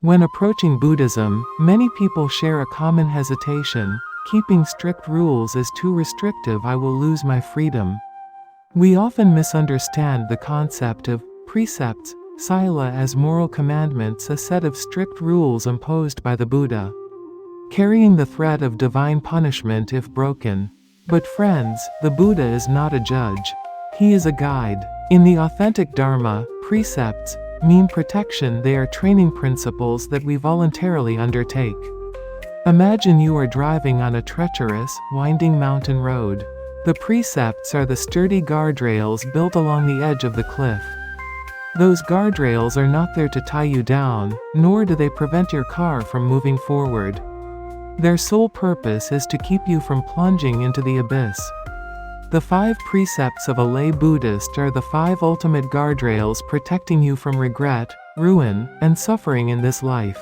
When approaching Buddhism, many people share a common hesitation. Keeping strict rules is too restrictive, I will lose my freedom. We often misunderstand the concept of precepts, sila, as moral commandments, a set of strict rules imposed by the Buddha, carrying the threat of divine punishment if broken. But friends, the Buddha is not a judge. He is a guide. In the authentic Dharma, precepts mean protection. They are training principles that we voluntarily undertake. Imagine you are driving on a treacherous, winding mountain road. The precepts are the sturdy guardrails built along the edge of the cliff. Those guardrails are not there to tie you down, nor do they prevent your car from moving forward. Their sole purpose is to keep you from plunging into the abyss. The 5 precepts of a lay Buddhist are the 5 ultimate guardrails protecting you from regret, ruin, and suffering in this life.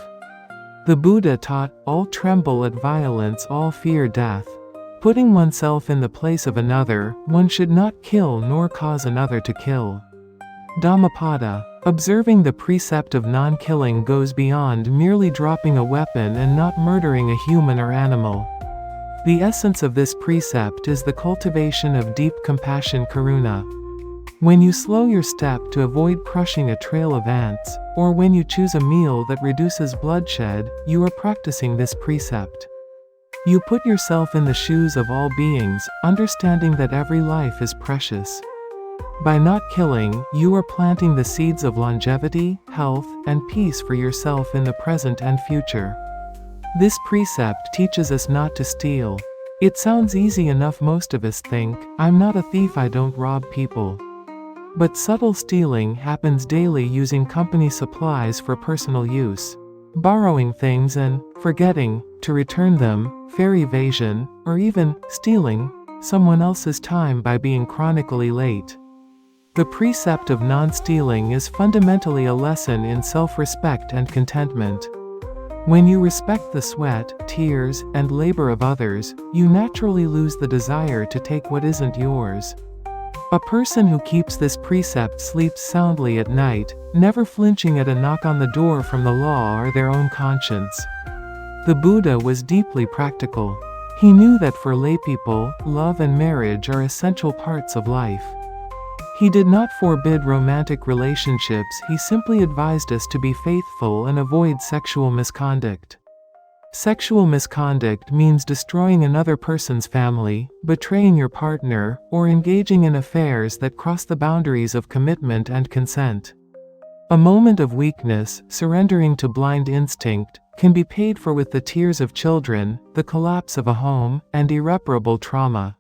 The Buddha taught, all tremble at violence, all fear death. Putting oneself in the place of another, one should not kill nor cause another to kill. Dhammapada. Observing the precept of non-killing goes beyond merely dropping a weapon and not murdering a human or animal. The essence of this precept is the cultivation of deep compassion, karuna. When you slow your step to avoid crushing a trail of ants, or when you choose a meal that reduces bloodshed, you are practicing this precept. You put yourself in the shoes of all beings, understanding that every life is precious. By not killing, you are planting the seeds of longevity, health, and peace for yourself in the present and future. This precept teaches us not to steal. It sounds easy enough. Most of us think, I'm not a thief, I don't rob people. But subtle stealing happens daily, using company supplies for personal use, borrowing things and forgetting to return them, fare evasion, or even stealing someone else's time by being chronically late. The precept of non-stealing is fundamentally a lesson in self-respect and contentment. When you respect the sweat, tears, and labor of others, you naturally lose the desire to take what isn't yours. A person who keeps this precept sleeps soundly at night, never flinching at a knock on the door from the law or their own conscience. The Buddha was deeply practical. He knew that for laypeople, love and marriage are essential parts of life. He did not forbid romantic relationships, he simply advised us to be faithful and avoid sexual misconduct. Sexual misconduct means destroying another person's family, betraying your partner, or engaging in affairs that cross the boundaries of commitment and consent. A moment of weakness, surrendering to blind instinct, can be paid for with the tears of children, the collapse of a home, and irreparable trauma.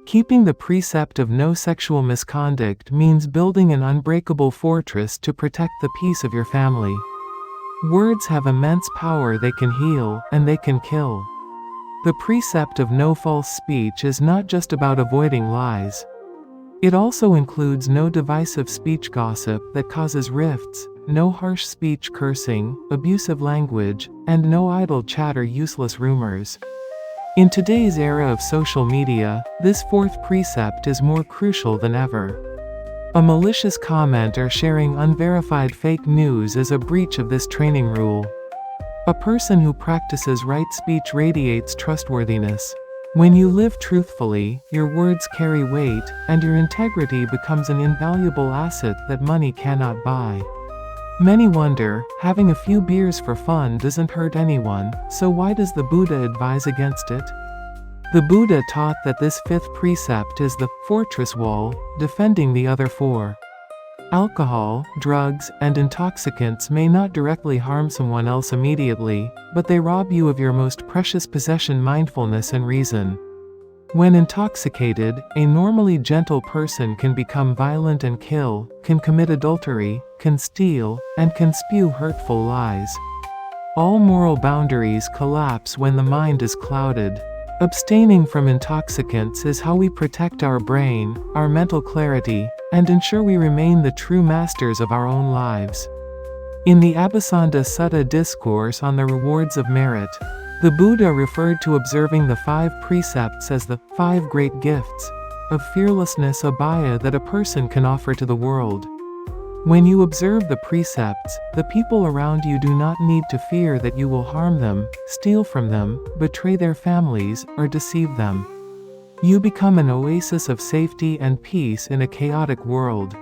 Keeping the precept of no sexual misconduct means building an unbreakable fortress to protect the peace of your family. Words have immense power. They can heal, and they can kill. The precept of no false speech is not just about avoiding lies. It also includes no divisive speech, gossip that causes rifts, no harsh speech, cursing, abusive language, and no idle chatter, useless rumors. In today's era of social media, this 4th precept is more crucial than ever. A malicious comment or sharing unverified fake news is a breach of this training rule. A person who practices right speech radiates trustworthiness. When you live truthfully, your words carry weight, and your integrity becomes an invaluable asset that money cannot buy. Many wonder, having a few beers for fun doesn't hurt anyone, so why does the Buddha advise against it? The Buddha taught that this 5th precept is the fortress wall, defending the other 4. Alcohol, drugs, and intoxicants may not directly harm someone else immediately, but they rob you of your most precious possession, mindfulness and reason. When intoxicated, a normally gentle person can become violent and kill, can commit adultery, can steal, and can spew hurtful lies. All moral boundaries collapse when the mind is clouded. Abstaining from intoxicants is how we protect our brain, our mental clarity, and ensure we remain the true masters of our own lives. In the Abhisanda Sutta discourse on the rewards of merit, the Buddha referred to observing the 5 precepts as the 5 great gifts of fearlessness, abhaya, that a person can offer to the world. When you observe the precepts, the people around you do not need to fear that you will harm them, steal from them, betray their families, or deceive them. You become an oasis of safety and peace in a chaotic world.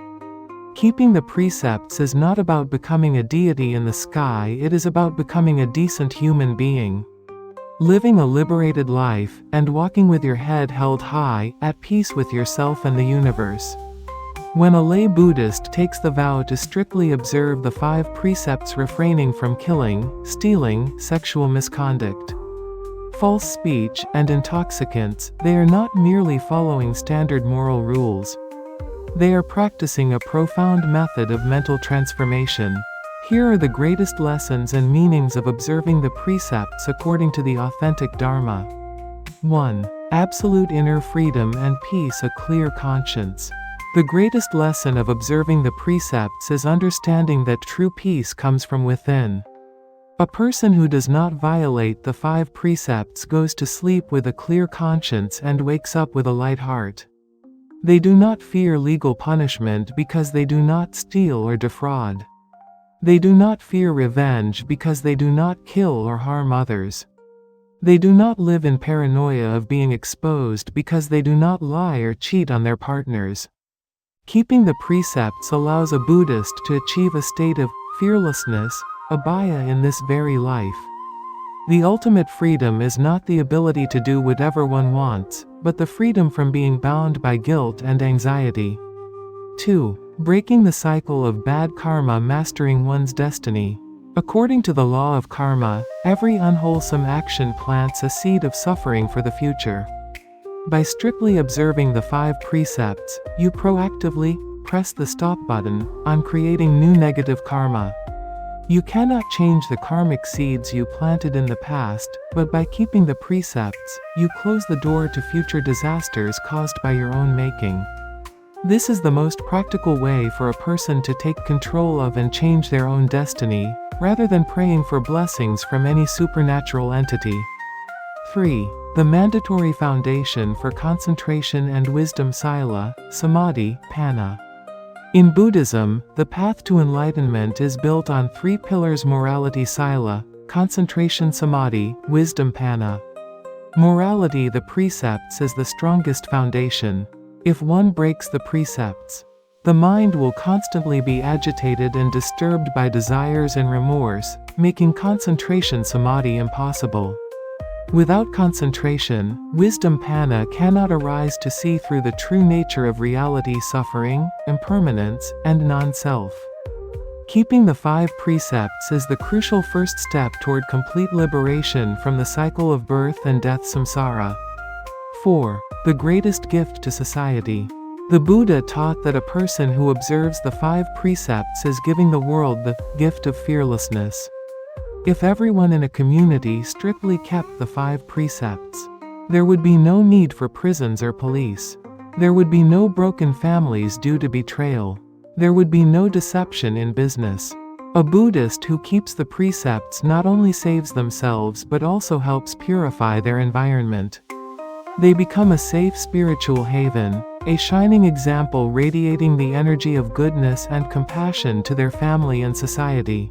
Keeping the precepts is not about becoming a deity in the sky, it is about becoming a decent human being. Living a liberated life, and walking with your head held high, at peace with yourself and the universe. When a lay Buddhist takes the vow to strictly observe the 5 precepts, refraining from killing, stealing, sexual misconduct, false speech, and intoxicants, they are not merely following standard moral rules. They are practicing a profound method of mental transformation. Here are the greatest lessons and meanings of observing the precepts according to the authentic Dharma. 1. Absolute inner freedom and peace, a clear conscience. The greatest lesson of observing the precepts is understanding that true peace comes from within. A person who does not violate the 5 precepts goes to sleep with a clear conscience and wakes up with a light heart. They do not fear legal punishment because they do not steal or defraud. They do not fear revenge because they do not kill or harm others. They do not live in paranoia of being exposed because they do not lie or cheat on their partners. Keeping the precepts allows a Buddhist to achieve a state of fearlessness, abhaya, in this very life. The ultimate freedom is not the ability to do whatever one wants, but the freedom from being bound by guilt and anxiety. 2. Breaking the cycle of bad karma, mastering one's destiny. According to the law of karma, every unwholesome action plants a seed of suffering for the future. By strictly observing the 5 precepts, you proactively press the stop button on creating new negative karma. You cannot change the karmic seeds you planted in the past, but by keeping the precepts, you close the door to future disasters caused by your own making. This is the most practical way for a person to take control of and change their own destiny, rather than praying for blessings from any supernatural entity. 3. The mandatory foundation for concentration and wisdom, Sila, Samadhi, Panna. In Buddhism, the path to enlightenment is built on 3 pillars: morality, Sila; concentration, Samadhi; wisdom, Panna. Morality, the precepts, is the strongest foundation. If one breaks the precepts, the mind will constantly be agitated and disturbed by desires and remorse, making concentration, Samadhi, impossible. Without concentration, wisdom, Panna, cannot arise to see through the true nature of reality, suffering, impermanence, and non-self. Keeping the 5 precepts is the crucial first step toward complete liberation from the cycle of birth and death, samsara. 4. The greatest gift to society. The Buddha taught that a person who observes the 5 precepts is giving the world the gift of fearlessness. If everyone in a community strictly kept the 5 precepts, there would be no need for prisons or police. There would be no broken families due to betrayal. There would be no deception in business. A Buddhist who keeps the precepts not only saves themselves but also helps purify their environment. They become a safe spiritual haven, a shining example radiating the energy of goodness and compassion to their family and society.